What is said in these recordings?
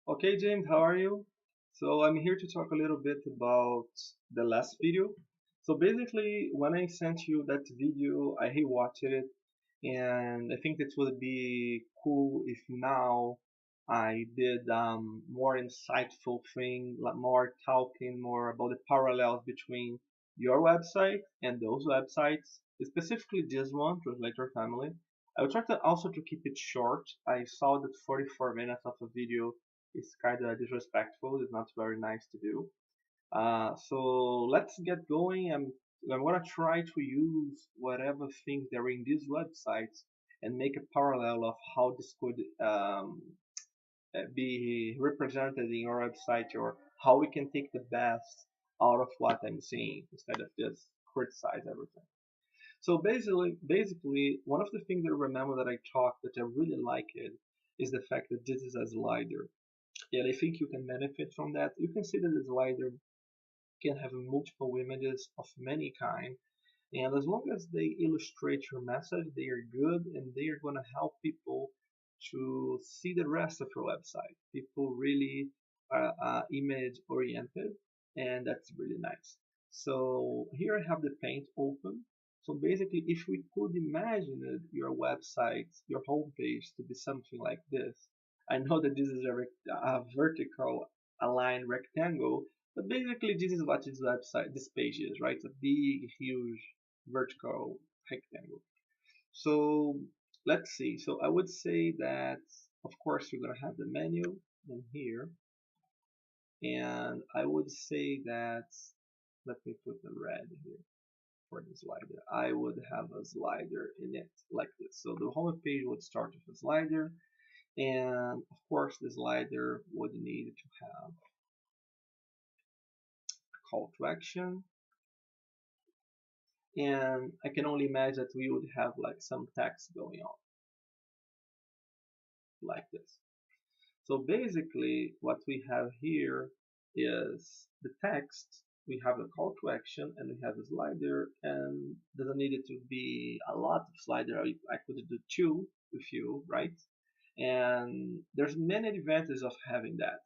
Okay, James, how are you? So I'm here to talk a little bit about the last video. So basically, when I sent you that video, I rewatched it, and I think it would be cool if now I did more insightful thing, like more talking more about the parallels between your website and those websites, specifically this one, Translator Family. I will try to also to keep it short. I saw that 44 minutes of a video is kind of disrespectful. It's not very nice to do. So let's get going. I'm gonna try to use whatever things that are in these websites and make a parallel of how this could be represented in your website, or how we can take the best out of what I'm seeing instead of just criticize everything. So basically, one of the things that I remember that I talked that I really like it is the fact that this is a slider. And I think you can benefit from that. You can see that the slider can have multiple images of many kind, and as long as they illustrate your message, they are good and they are going to help people to see the rest of your website. People really are image oriented, and that's really nice. So here I have the paint open. So basically, if we could imagine your website, your homepage to be something like this, I know that this is a vertical aligned rectangle, but basically this is what this website, this page is, right? It's a big, huge vertical rectangle. So let's see. So I would say that, of course, you're going to have the menu in here. And I would say that, let me put the red here for the slider. I would have a slider in it like this. So the home page would start with a slider. And of course, the slider would need to have a call to action. And I can only imagine that we would have like some text going on like this. So basically what we have here is the text, we have a call to action, and we have a slider, and doesn't need it to be a lot of slider. I could do two with you, right? And there's many advantages of having that.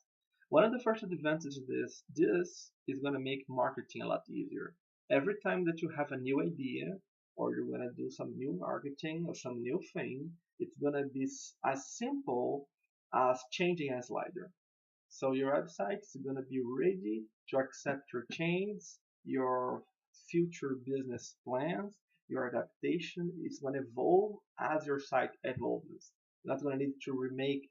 One of the first advantages is this is going to make marketing a lot easier. Every time that you have a new idea, or you're going to do some new marketing or some new thing, it's going to be as simple as changing a slider. So your website is going to be ready to accept your changes, your future business plans, your adaptation is going to evolve as your site evolves. You're not going to need to remake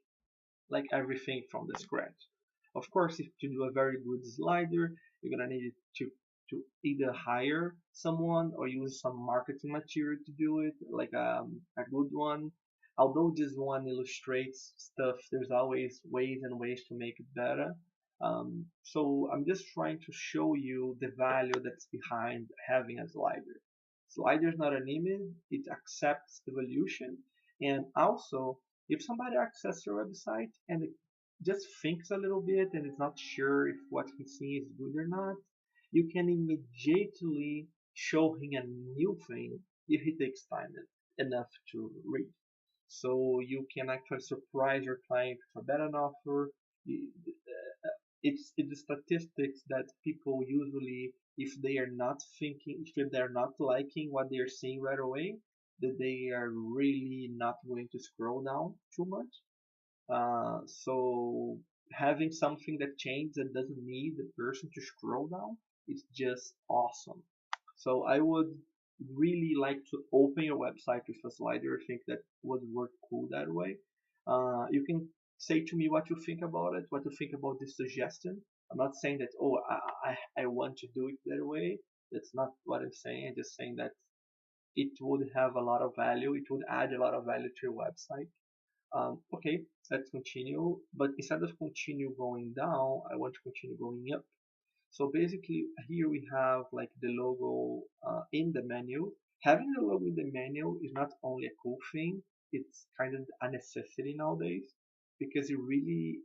like everything from the scratch. Of course, if you do a very good slider, you're gonna need to either hire someone or use some marketing material to do it, like a good one. Although this one illustrates stuff, there's always ways and ways to make it better. So I'm just trying to show you the value that's behind having a slider. Slider is not an image; it accepts evolution, and also if somebody accesses your website and just thinks a little bit and is not sure if what he sees is good or not, you can immediately show him a new thing if he takes time enough to read. So you can actually surprise your client with a better offer. It's the statistics that people usually, if they are not thinking, if they're not liking what they're seeing right away, that they are really not going to scroll down too much. So having something that changes that doesn't need the person to scroll down is just awesome. So I would really like to open your website with a slider. I think that would work cool that way. You can say to me what you think about it, what you think about this suggestion. I'm not saying that, oh, I want to do it that way. That's not what I'm saying. I'm just saying that it would have a lot of value. It would add a lot of value to your website. Okay, let's continue. But instead of continue going down, I want to continue going up. So basically, here we have like the logo in the menu. Having the logo in the menu is not only a cool thing; it's kind of a necessity nowadays because you really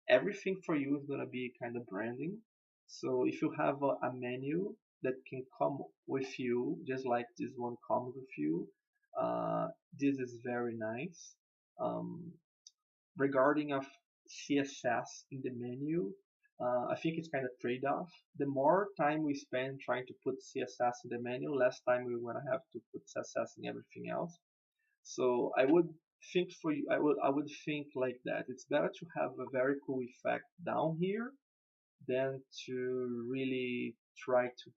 everything for you is gonna be kind of branding. So if you have a menu that can come with you, just like this one comes with you, this is very nice. Um, regarding of CSS in the menu, I think it's kind of trade-off. The more time we spend trying to put CSS in the menu, less time we're going to have to put CSS in everything else. So I would think for you, I would think like that. It's better to have a very cool effect down here than to really try to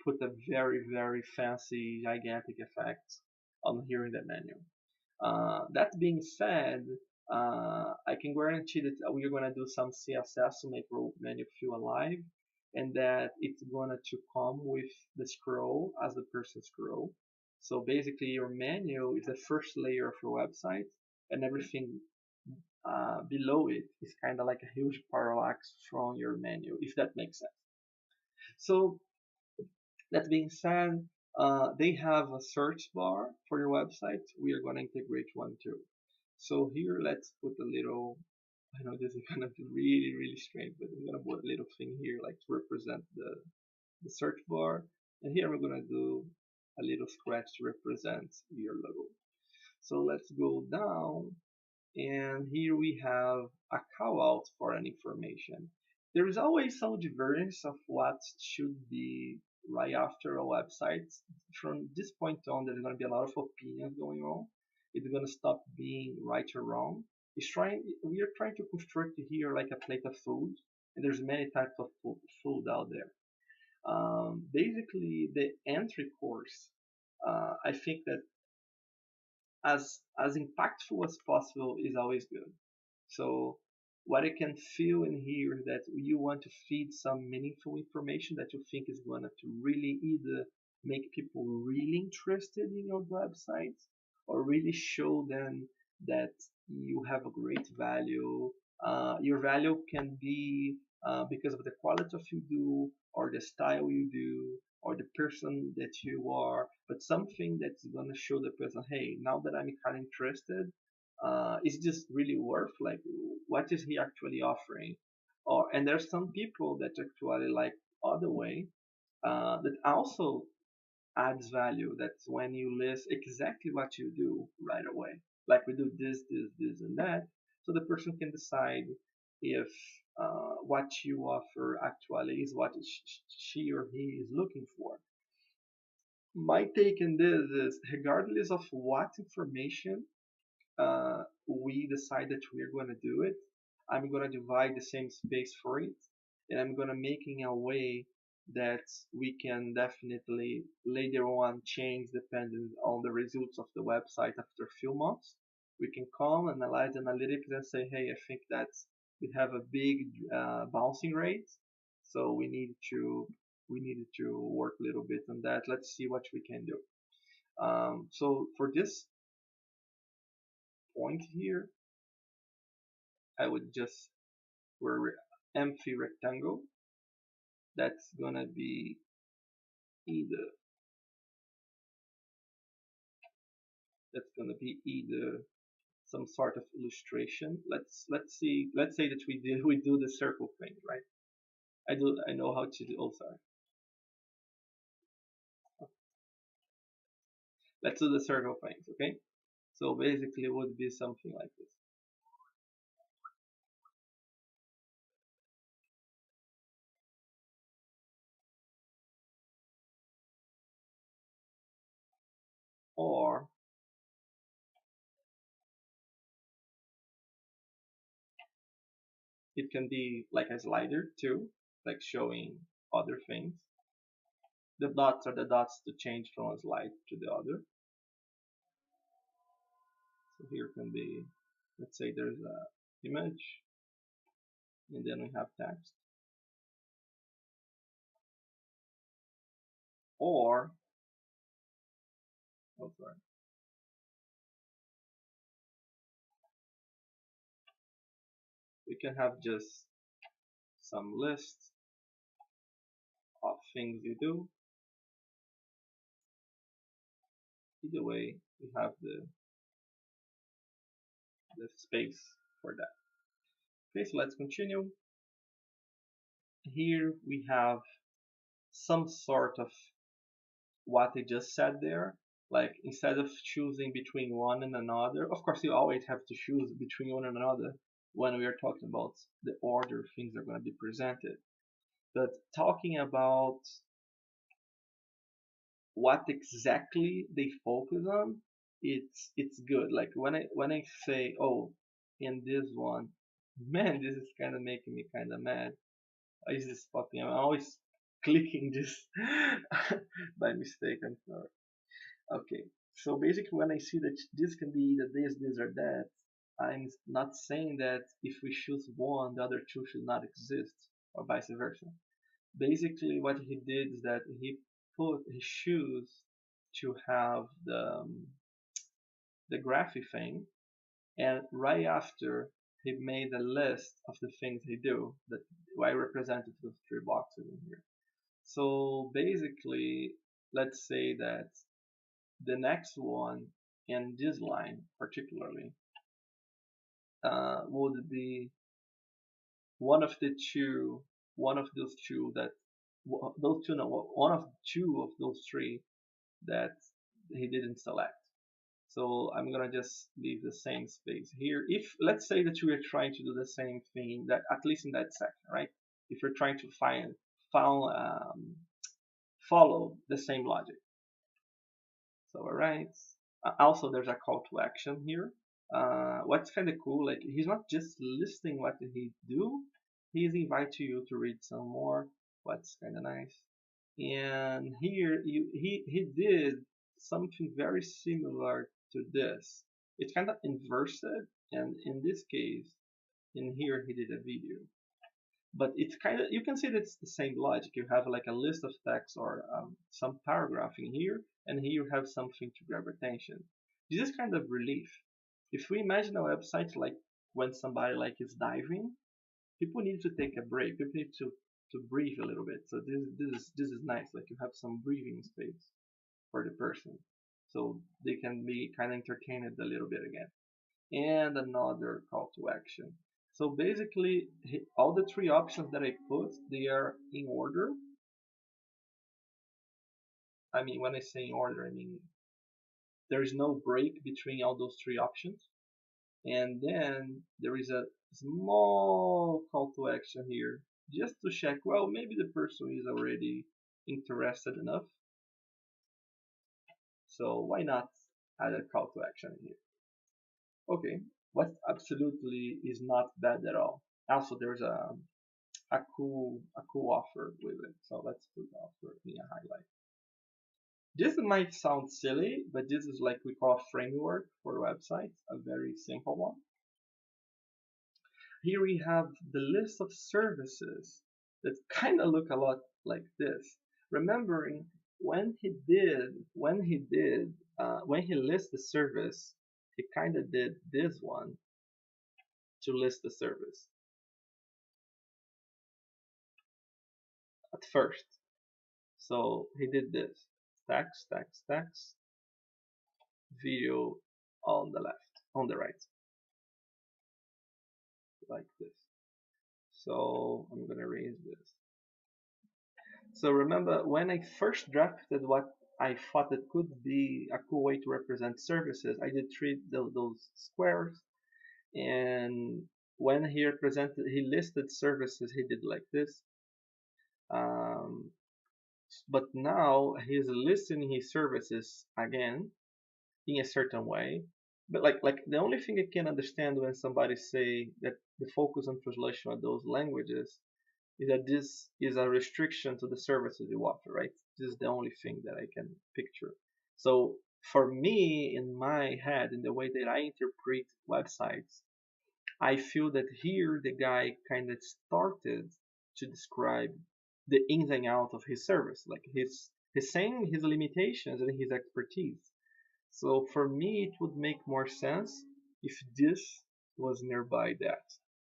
put a very, very fancy, gigantic effect on here in the menu. That being said, I can guarantee that we are going to do some CSS to make our menu feel alive, and that it's going to come with the scroll as the person scroll. So basically, your menu is the first layer of your website, and everything below it is kind of like a huge parallax from your menu, if that makes sense. So that being said, they have a search bar for your website. We are going to integrate one too. So here, let's put a little. I know this is gonna be really, really strange, but I'm gonna put a little thing here, like to represent the search bar. And here we're gonna do a little scratch to represent your logo. So let's go down, and here we have a call out for an information. There is always some divergence of what should be right after a website. From this point on, there's going to be a lot of opinions going on. It's going to stop being right or wrong. We are trying to construct here like a plate of food, and there's many types of food out there. Basically, the entry course, I think that as impactful as possible is always good. So what I can feel in here is that you want to feed some meaningful information that you think is going to really either make people really interested in your website or really show them that you have a great value. Your value can be because of the quality of you do, or the style you do, or the person that you are, but something that's going to show the person, hey, now that I'm kind of interested, is this really worth, like, what is he actually offering? Or and there's some people that actually like other way, that also adds value. That's when you list exactly what you do right away, like we do this and that, so the person can decide if what you offer actually is what she or he is looking for. My take in this is, regardless of what information we decide that we're going to do it, I'm going to divide the same space for it, and I'm going to making a way that we can definitely later on change depending on the results of the website after a few months. We can come, analyze analytics, and say, hey, I think that we have a big bouncing rate, so we need to work a little bit on that. Let's see what we can do. So for this point here, I would just for empty rectangle, that's gonna be either some sort of illustration. Let's say that we do the circle thing, right? I know how to do. Oh, sorry. Let's do the circle things, okay? So basically, it would be something like this. Or it can be like a slider too, like showing other things. The dots are the dots to change from a slide to the other. So here can be, let's say there's a image, and then we have text. Or, oh sorry, we can have just some list of things you do. Either way, we have the space for that. Okay, so let's continue. Here we have some sort of what I just said there. Like instead of choosing between one and another, of course you always have to choose between one and another. when we are talking about the order things are going to be presented. But talking about what exactly they focus on, it's good. Like when I say, oh, in this one, man, this is kind of making me kind of mad. Why is this popping? I'm always clicking this by mistake. I'm sorry. Okay, so basically, when I see that this can be either this or that, I'm not saying that if we choose one, the other two should not exist, or vice versa. Basically, what he did is that he choose to have the graphic thing, and right after he made a list of the things he do that I represented those three boxes in here. So basically, let's say that the next one in this line particularly would be one of the two, one of those two that those two, no, one of two of those three that he didn't select. So I'm gonna just leave the same space here. If let's say that we are trying to do the same thing that at least in that section, right? If we're trying to found, follow the same logic. So alright. Also, there's a call to action here. What's kind of cool, like he's not just listing what he do, he's inviting you to read some more. What's kind of nice. And here he did something very similar to this. It's kind of inversed, and in this case, in here he did a video. But it's kind of, you can see that it's the same logic. You have like a list of text or some paragraph in here, and here you have something to grab attention. This is kind of relief. If we imagine a website like when somebody like is diving, people need to take a break. People need to breathe a little bit. So this is nice. Like you have some breathing space for the person, so they can be kind of entertained a little bit again. And another call to action. So basically, all the three options that I put, they are in order. I mean, when I say in order, I mean there is no break between all those three options. And then there is a small call to action here just to check, well, maybe the person is already interested enough. So why not add a call to action here? Okay, what absolutely is not bad at all. Also, there's a cool offer with it. So let's put the offer in a highlight. This might sound silly, but this is like we call a framework for websites, a very simple one. Here we have the list of services that kind of look a lot like this. Remembering when he lists the service, he kind of did this one to list the service at first. So he did this: text, text, text, video on the left, on the right, like this. So I'm gonna erase this. So remember when I first drafted what I thought that could be a cool way to represent services, I did treat those squares, and when he listed services, he did like this. Um, but now he's listing his services again in a certain way. But like the only thing I can understand when somebody say that the focus on translation of those languages is that this is a restriction to the services you offer, right? This is the only thing that I can picture. So for me, in my head, in the way that I interpret websites, I feel that here the guy kind of started to describe the ins and outs of his service, like he's saying his limitations and his expertise. So for me, it would make more sense if this was nearby that,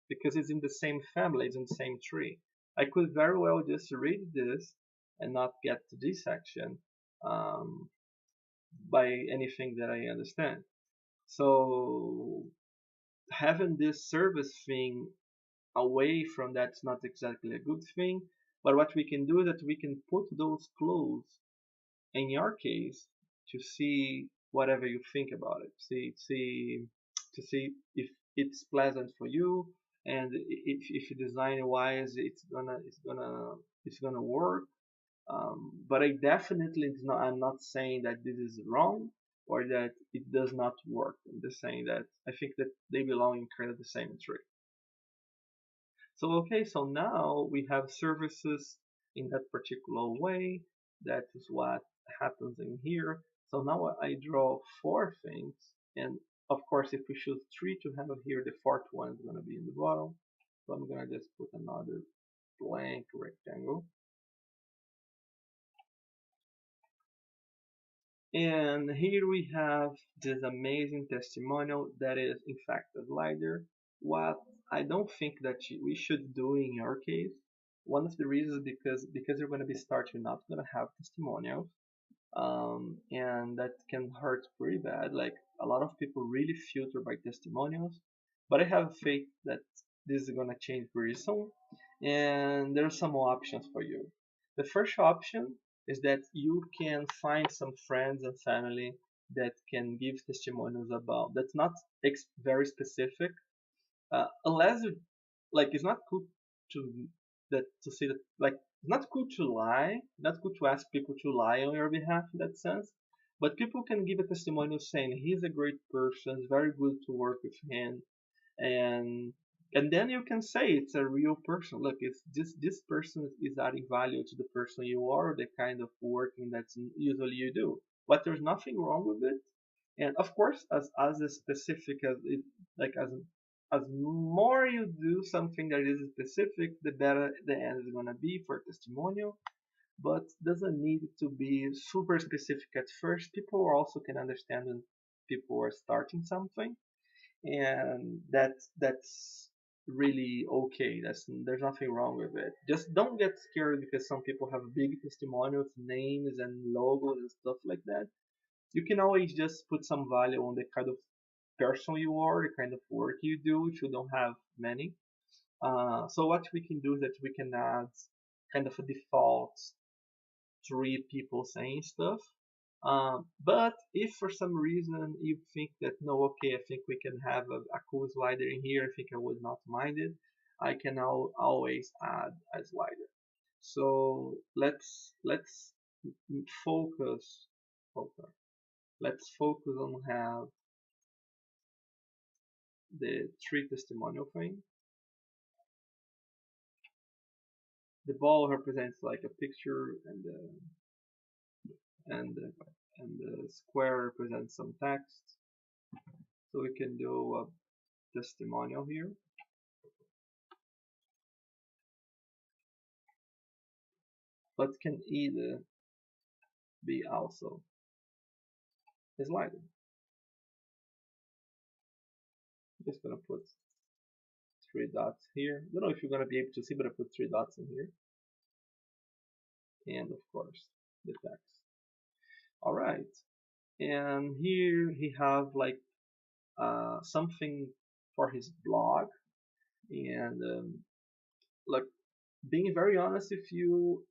because it's in the same family, it's in the same tree. I could very well just read this and not get to this section um, by anything that I understand. So having this service thing away from that's not exactly a good thing. But what we can do is that we can put those clues in your case to see whatever you think about it. See to see if it's pleasant for you, and if you design wise, it's gonna work. But I definitely I'm not saying that this is wrong or that it does not work. I'm just saying that I think that they belong in kind of the same tree. So okay, so now we have services in that particular way. That is what happens in here. So now I draw four things, and of course, if we choose three to have here, the fourth one is going to be in the bottom. So I'm going to just put another blank rectangle. And here we have this amazing testimonial that is in fact a slider. What I don't think that we should do in your case, one of the reasons because you're going to be starting, you're not going to have testimonials, and that can hurt pretty bad. Like a lot of people really filter by testimonials, but I have faith that this is going to change very soon, and there are some options for you. The first option is that you can find some friends and family that can give testimonials about that's not very specific, unless you, like it's not good to to say that, like it's not good to lie, not good to ask people to lie on your behalf in that sense, but people can give a testimonial saying he's a great person, it's very good to work with him, and then you can say it's a real person. Look, it's this person is adding value to the person you are, the kind of working that's usually you do, but there's nothing wrong with it. And of course, as specific as it, like as more you do something that is specific, the better the end is gonna be for testimonial. But doesn't need to be super specific at first. People also can understand when people are starting something, and that's really okay. There's nothing wrong with it. Just don't get scared because some people have big testimonials, names and logos and stuff like that. You can always just put some value on the kind of person you are, the kind of work you do if you don't have many. So what we can do is that we can add kind of a default three people saying stuff. But if for some reason you think that no, okay, I think we can have a cool slider in here, I think I would not mind it, I can now always add a slider. So let's focus. Okay, let's focus on have the three testimonial thing. The ball represents like a picture, and the, and the square represents some text. So we can do a testimonial here. But can either be also a slider. I'm just gonna put three dots here. I don't know if you're gonna be able to see, but I put three dots in here. And of course the text. Alright. And here he have like something for his blog. And like being very honest with you,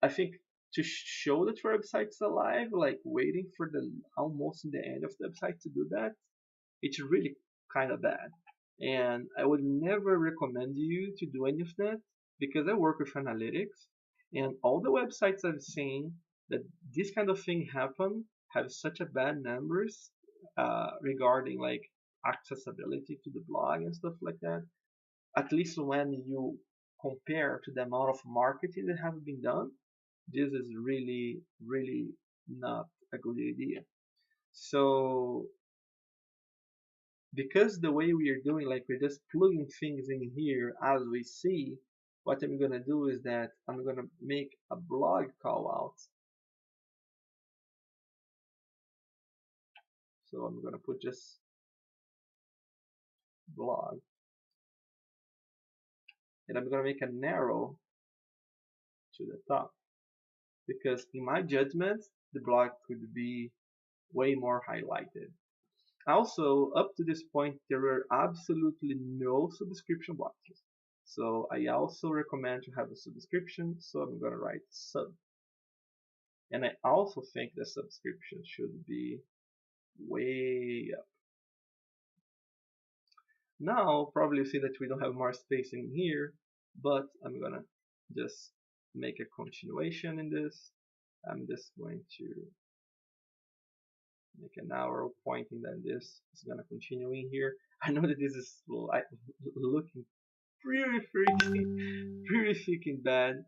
I think to show that your website's alive, like waiting for the almost in the end of the website to do that, it's really kind of bad. And I would never recommend you to do any of that because I work with analytics, and all the websites I've seen that this kind of thing happen have such a bad numbers regarding like accessibility to the blog and stuff like that. At least when you compare to the amount of marketing that have been done, this is really not a good idea. So because the way we are doing, like we're just plugging things in here as we see, what I'm gonna do is that I'm gonna make a blog call out. So I'm gonna put just blog, and I'm gonna make an arrow to the top because in my judgment the blog could be way more highlighted. Also, up to this point, there were absolutely no subscription boxes. So I also recommend to have a subscription, so I'm going to write sub. And I also think the subscription should be way up. Now probably you see that we don't have more space in here, but I'm gonna just make a continuation in this. I'm just going to make an arrow pointing that this is gonna continue in here. I know that this is like looking pretty freaking, pretty freaking bad.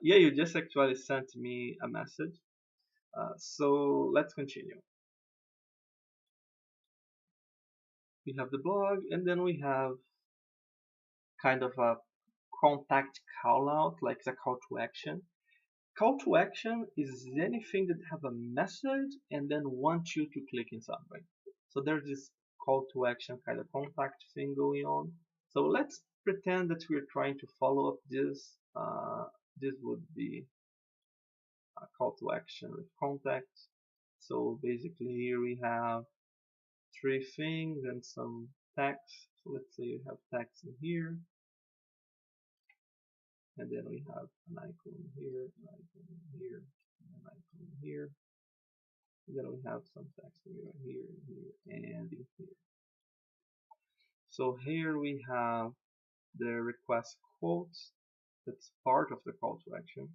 Yeah, you just actually sent me a message. So let's continue. We have the blog, and then we have kind of a contact call out, like a call to action. Call to action is anything that have a message and then wants you to click in something. So there's this call to action kind of contact thing going on. So let's pretend that we're trying to follow up this. This would be a call to action with contact. So basically here we have three things and some text. So let's say you have text in here, and then we have an icon here, an icon here, and an icon here. And then we have some text here, and in here. So here we have the request quotes. That's part of the call to action.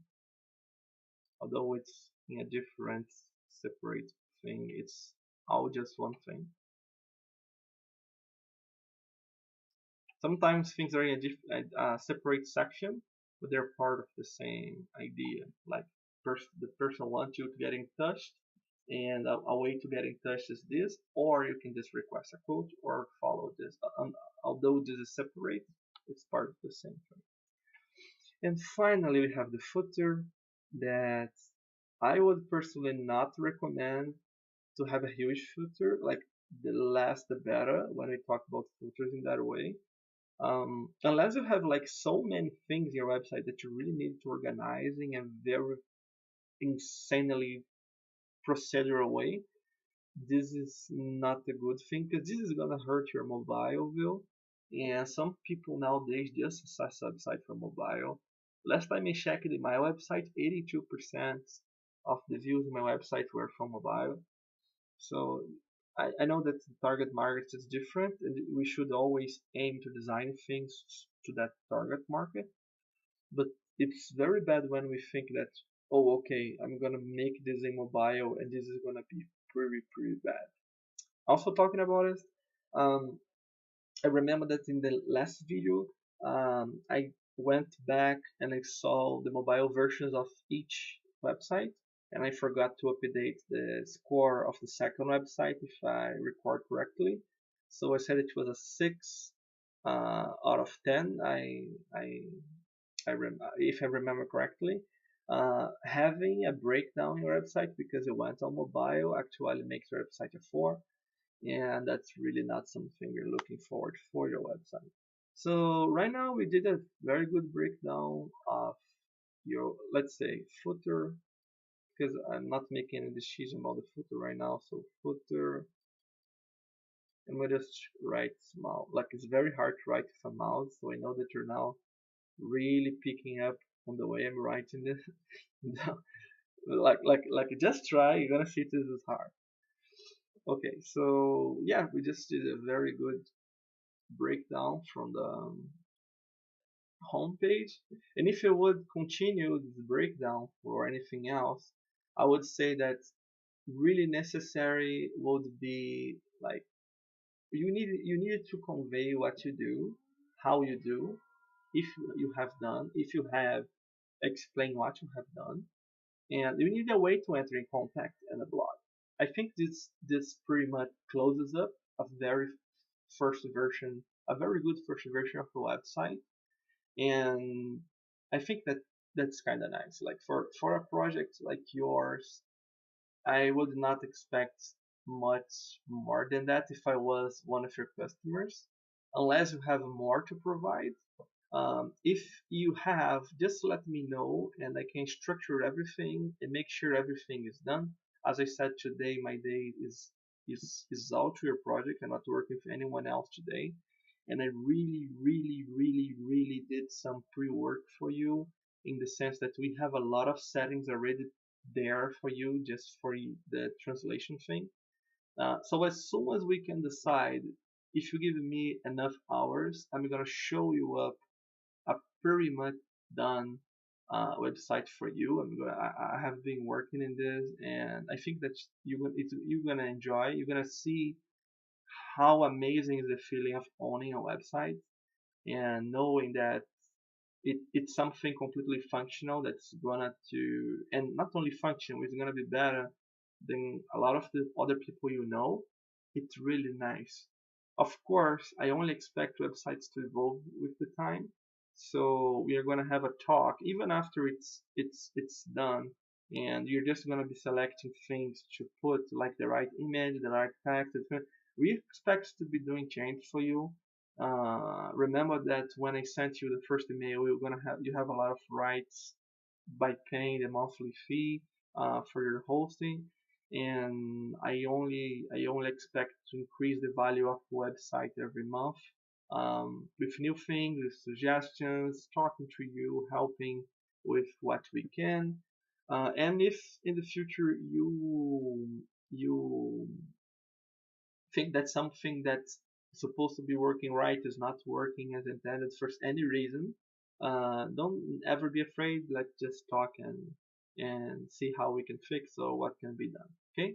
Although it's in a different separate thing, it's all just one thing. Sometimes things are in a separate section, but they're part of the same idea. Like the person wants you to get in touch, and a way to get in touch is this, or you can just request a quote or follow this. Although this is separate, it's part of the same thing. And finally, we have the footer that I would personally not recommend to have a huge footer. Like the less the better when we talk about filters in that way. Unless you have like so many things in your website that you really need to organizing and very insanely procedural way, this is not a good thing because this is gonna hurt your mobile view. And some people nowadays just access website from mobile. Last time I checked in my website, 82% of the views on my website were from mobile. So I know that the target market is different, and we should always aim to design things to that target market. But it's very bad when we think that, oh, okay, I'm gonna make this in mobile, and this is gonna be pretty bad. Also talking about it, um, I remember that in the last video, I went back and I saw the mobile versions of each website, and I forgot to update the score of the second website if I record correctly. So I said it was a 6 out of 10. If I remember correctly. Having a breakdown in your website because it went on mobile actually makes your website a 4, and that's really not something you're looking forward for your website. So right now we did a very good breakdown of your, let's say, footer, because I'm not making a decision about the footer right now. So footer, and we just write small. Like it's very hard to write with a mouse, so I know that you're now really picking up on the way I'm writing this. like just try. You're gonna see this is hard. Okay, so yeah, we just did a very good breakdown from the homepage. And if you would continue this breakdown for anything else, I would say that really necessary would be like you need to convey what you do, how you do, if you have done, if you have explain what you have done, and you need a way to enter in contact and a blog. I think this pretty much closes up a very first version, a very good first version of the website, and I think that that's kind of nice. Like for a project like yours, I would not expect much more than that if I was one of your customers, unless you have more to provide. If you have, just let me know and I can structure everything and make sure everything is done. As I said today, my day is all to your project. I'm not working with anyone else today. And I really did some pre-work for you in the sense that we have a lot of settings already there for you just for the translation thing. So as soon as we can decide if you give me enough hours, I'm gonna show you up a pretty much done website for you. I have been working in this, and I think that you're gonna enjoy. You're gonna see how amazing is the feeling of owning a website and knowing that it's something completely functional that's gonna to and not only functional, it's gonna be better than a lot of the other people you know. It's really nice. Of course, I only expect websites to evolve with the time, so we are gonna have a talk even after it's done, and you're just gonna be selecting things to put like the right image, the right text. We expect to be doing change for you. Remember that when I sent you the first email, you have a lot of rights by paying the monthly fee for your hosting, and I only expect to increase the value of the website every month with new things, with suggestions, talking to you, helping with what we can. And if in the future you think that something that's supposed to be working right is not working as intended for any reason, don't ever be afraid. Let's just talk and see how we can fix or what can be done. Okay.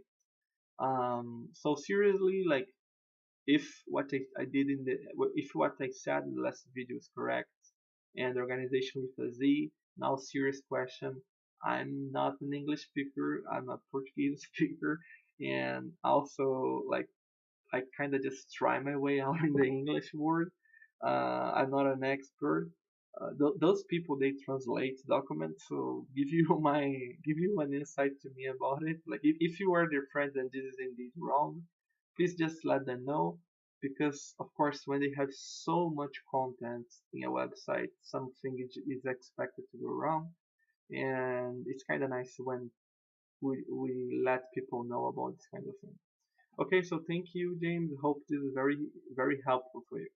So seriously, like if what I did in the if what I said in the last video is correct and the organization with a Z, now serious question. I'm not an English speaker. I'm a Portuguese speaker, and also like I kind of just try my way out in the English word. I'm not an expert. Those people they translate documents, so give you an insight to me about it. Like if you are their friends and this is indeed wrong, please just let them know. Because of course, when they have so much content in a website, something is expected to go wrong, and it's kind of nice when we let people know about this kind of thing. Okay, so thank you, James. Hope this is very, very helpful for you.